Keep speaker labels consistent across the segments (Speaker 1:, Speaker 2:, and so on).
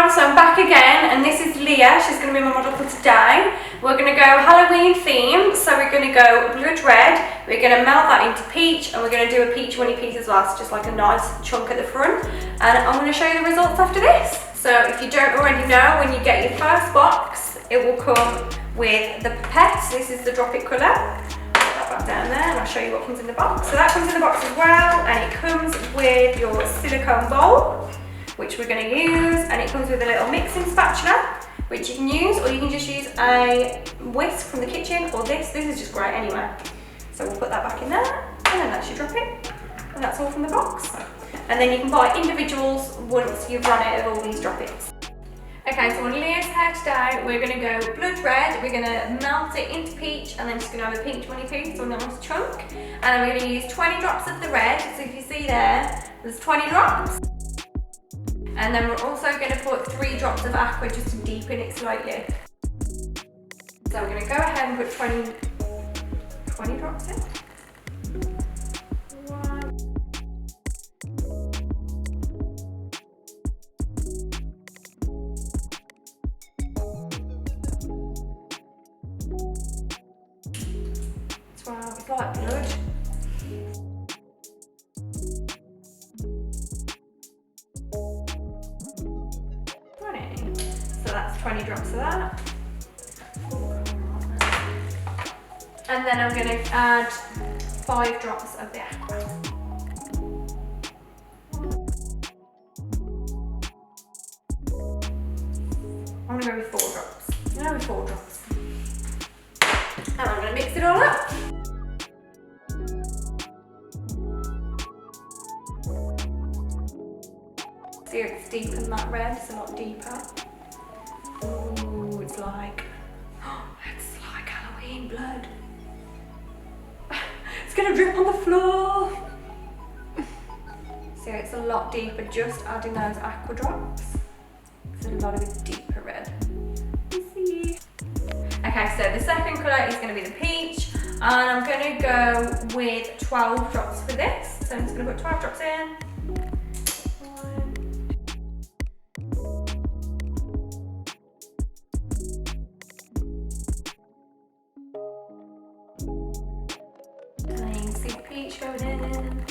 Speaker 1: everyone, so I'm back again, and this is Leah. She's going to be my model for today. We're going to go Halloween theme, so we're going to go blood red, we're going to melt that into peach, and we're going to do a peach winnie piece as well, so just like a nice chunk at the front. And I'm going to show you the results after this. So if you don't already know, when you get your first box, it will come with the pipettes. This is the drop it colour. Put that back down there, and I'll show you what comes in the box. So that comes in the box as well, and it comes with your silicone bowl, which we're going to use, and it comes with a little mixing spatula, which you can use, or you can just use a whisk from the kitchen, or this is just great anyway. So we'll put that back in there, and then that should drop it, and that's all from the box. And then you can buy individuals once you've run out of all these drop-ins. Okay, so on Leah's hair today, we're going to go blood red, we're going to melt it into peach, and then just going to have a peach winnie piece, so a nice chunk. And then we're going to use 20 drops of the red, so if you see there's 20 drops. And then we're also going to put 3 drops of aqua just to deepen it slightly. So we're going to go ahead and put 20 drops in. 1. 12, it's like blood. 20 drops of that. And then I'm going to add 5 drops of the aqua. I'm going to go with 4 drops. I'm going to go with 4 drops. And I'm going to mix it all up. See, it's deepened that red, it's a lot deeper. Ooh, it's like Halloween blood. It's gonna drip on the floor. So it's a lot deeper, just adding those aqua drops. It's a lot of a deeper red. You see? Okay, so the second colour is gonna be the peach, and I'm gonna go with 12 drops for this. So I'm just gonna put 12 drops in. Peach going in.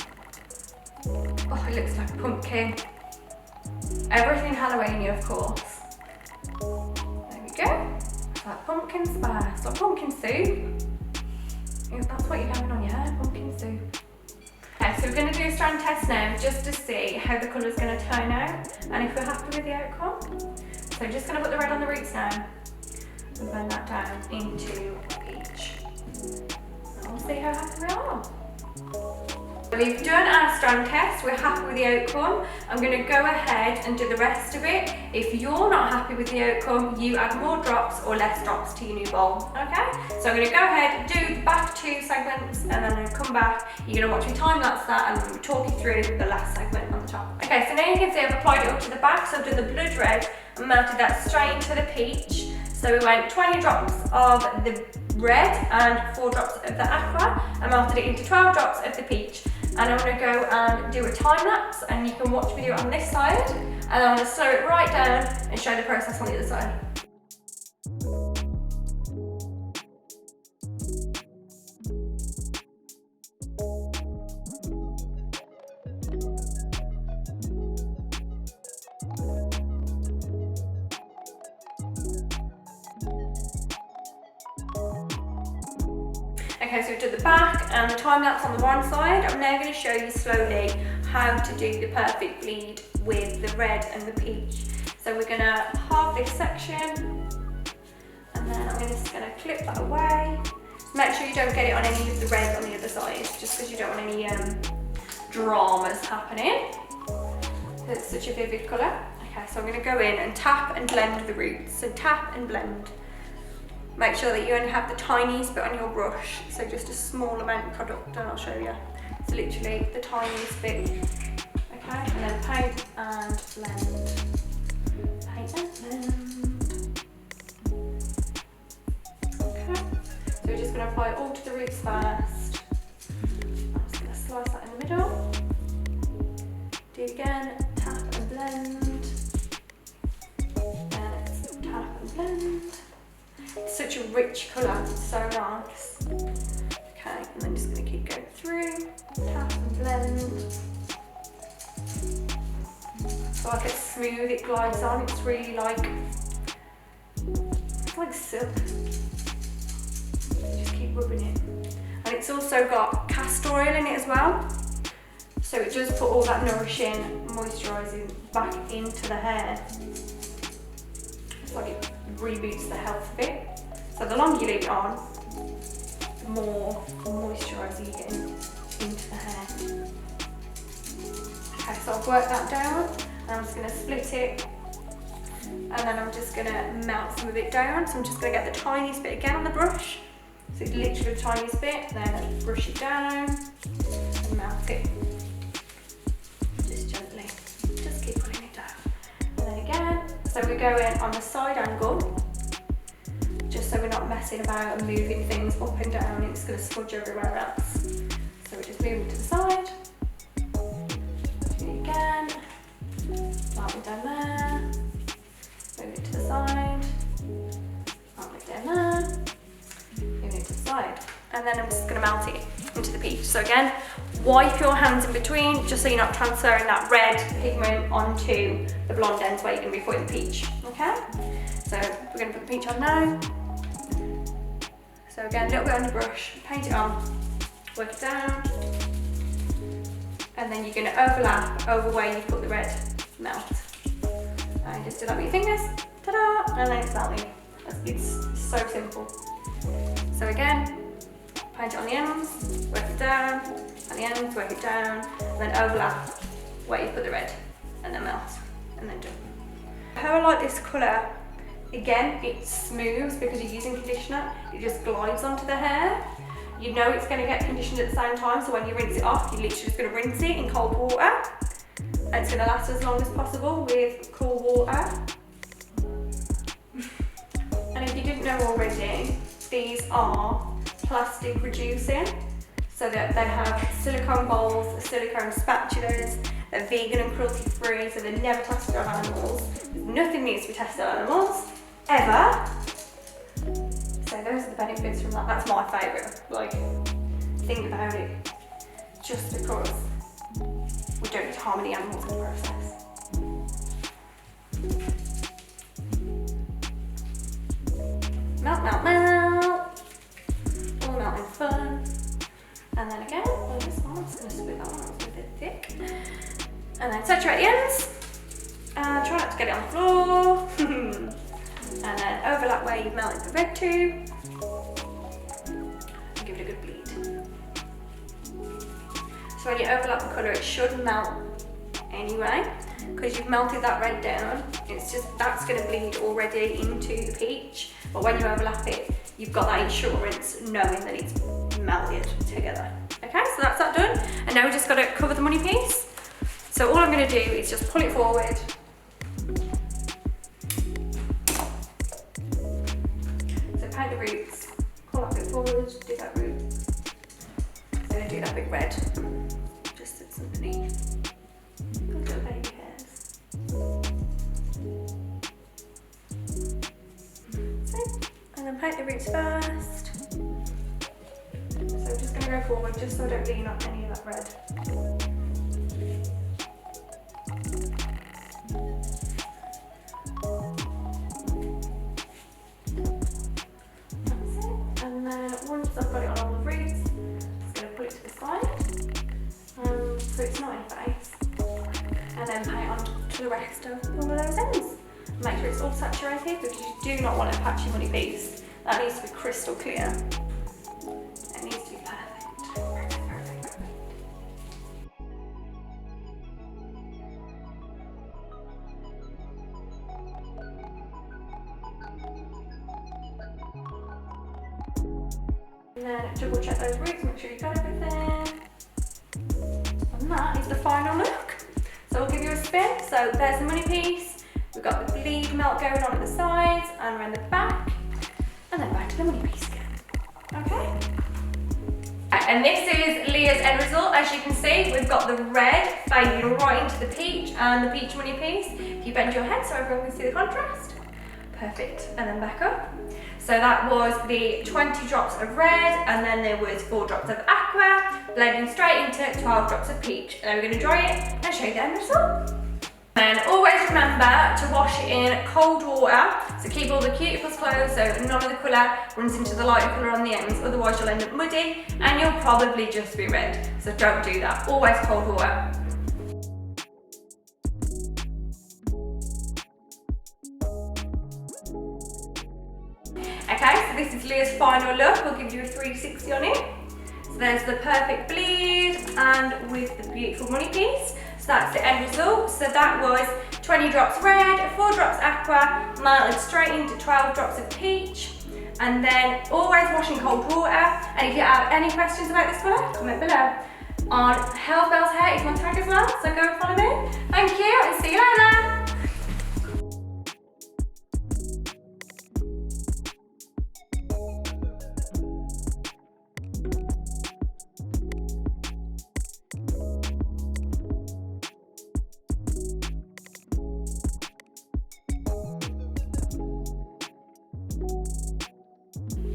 Speaker 1: Oh, it looks like a pumpkin. Everything Halloweeny, of course. There we go. Like pumpkin spice, or pumpkin soup. That's what you're having on your hair, pumpkin soup. Okay, so we're going to do a strand test now, just to see how the colour's going to turn out, and if we're happy with the outcome. So I'm just going to put the red on the roots now, and blend that down into peach. And we'll see how happy we are. We've done our strand test, we're happy with the outcome. I'm going to go ahead and do the rest of it. If you're not happy with the outcome, you add more drops or less drops to your new bowl, okay? So I'm going to go ahead, do the back 2 segments, and then I'm going to come back. You're going to watch me time lapse that, and I'm going to talk you through the last segment on the top. Okay, so now you can see I've applied it up to the back, so I've done the blood red and melted that straight into the peach. So we went 20 drops of the red and 4 drops of the aqua, and melted it into 12 drops of the peach. And I'm going to go and do a time lapse, and you can watch me do it on this side, and then I'm going to slow it right down and show the process on the other side. Okay, so we've done the back and the time lapse on the one side. I'm now going to show you slowly how to do the perfect bleed with the red and the peach. So we're going to halve this section, and then I'm just going to clip that away. Make sure you don't get it on any of the red on the other side, just because you don't want any dramas happening. It's such a vivid colour. Okay, so I'm going to go in and tap and blend the roots. So tap and blend. Make sure that you only have the tiniest bit on your brush, so just a small amount of product, and I'll show you. So literally the tiniest bit. Okay, and then paint and blend. Paint and blend. Okay, so we're just going to apply it all to the roots first. I'm just going to slice that in the middle. Do it again, tap and blend. such a rich colour, it's so nice. Okay, and then just going to keep going through, tap and blend. So like it's smooth, it glides on, it's really like, it's like silk. Just keep rubbing it. And it's also got castor oil in it as well. So it does put all that nourishing, moisturising back into the hair. It's like it reboots the health of it. So the longer you leave it on, the more moisturiser you get into the hair. Okay, so I've worked that down, and I'm just going to split it, and then I'm just going to melt some of it down. So I'm just going to get the tiniest bit again on the brush. So it's literally the tiniest bit, then I just brush it down and melt it. Just gently, just keep pulling it down. And then again, so we go in on the side angle, just so we're not messing about and moving things up and down, it's going to smudge everywhere else. So we're just moving to the side, do it again, melt it down there, move it to the side, melt it down there, move it to the side. And then I'm just going to melt it into the peach. So again, wipe your hands in between, just so you're not transferring that red pigment onto the blonde ends where you're going to be putting the peach, okay? So we're going to put the peach on now. So again, a little bit on the brush, paint it on, work it down, and then you're going to overlap over where you put the red melt. And just do that with your fingers, ta-da, and then it's melting. It's so simple. So again, paint it on the ends, work it down, on the ends, work it down, and then overlap where you put the red, and then melt, and then done. How I like this colour, again, it smooths because you're using conditioner, it just glides onto the hair. You know it's going to get conditioned at the same time, so when you rinse it off, you're literally just going to rinse it in cold water. And it's going to last as long as possible with cool water. And if you didn't know already, these are plastic reducing, so that they have silicone bowls, silicone spatulas, they're vegan and cruelty free, so they're never tested on animals. Nothing needs to be tested on animals, ever. So those are the benefits from that. That's my favourite, like, think about it, just because we don't need to harm any animals in the process. Melt, melt, melt. All melting fun. And then again, on this one, I'm just going to split that one, it's a bit thick. And then saturate the ends. And try not to get it on the floor. And then overlap where you've melted the red to. And give it a good bleed. So when you overlap the colour, it should melt anyway, because you've melted that red down. It's just, that's going to bleed already into the peach. But when you overlap it, you've got that insurance knowing that it's melted together. Okay, so that's that done. And now we just got to cover the money piece. So all I'm going to do is just pull it forward. So paint the roots, pull that bit forward, do that root. So I'm going to do that big red, just sits underneath. Little baby hairs. And then paint the roots first. So I'm just going to go forward just so I don't lean on any of that red. That's it. And then once I've got it on all the roots, I'm just going to pull it to the side. So it's not in face. And then paint on to the rest of all of those ends. Make sure it's all saturated, because you do not want a patchy money piece. That needs to be crystal clear. It needs to be perfect. Perfect, perfect, perfect. And then double check those roots, make sure you've got everything. And that is the final look. So I'll give you a spin. So there's the money piece. We've got the bleed melt going on at the sides and around the back. And then back to the money piece again. Okay? And this is Leah's end result. As you can see, we've got the red fading right into the peach and the peach money piece. If you bend your head so everyone can see the contrast. Perfect, and then back up. So that was the 20 drops of red, and then there was 4 drops of aqua, blending straight into 12 drops of peach. And then we're going to dry it and show you the end result. And always remember to wash it in cold water, so keep all the cuticles closed so none of the colour runs into the lighter colour on the ends, otherwise you'll end up muddy and you'll probably just be red. So don't do that, always cold water. Okay, so this is Leah's final look. We'll give you a 360 on it. So there's the perfect bleed and with the beautiful money piece. So that's the end result. So that was 20 drops red, 4 drops aqua, melted straight into 12 drops of peach. And then always wash in cold water. And if you have any questions about this colour, comment below. On Health Bells Hair is my tag as well, so go and follow me. Thank you and see you later.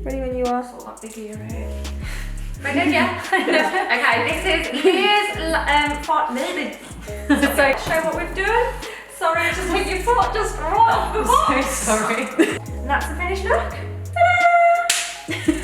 Speaker 2: Ready when you are.
Speaker 1: Sort that big ear here. Ready? Yeah. Okay, this is Leah's so show what we've done. Sorry, I just hit your foot just right off the box.
Speaker 2: I'm so sorry.
Speaker 1: And that's the finished look. Ta-da!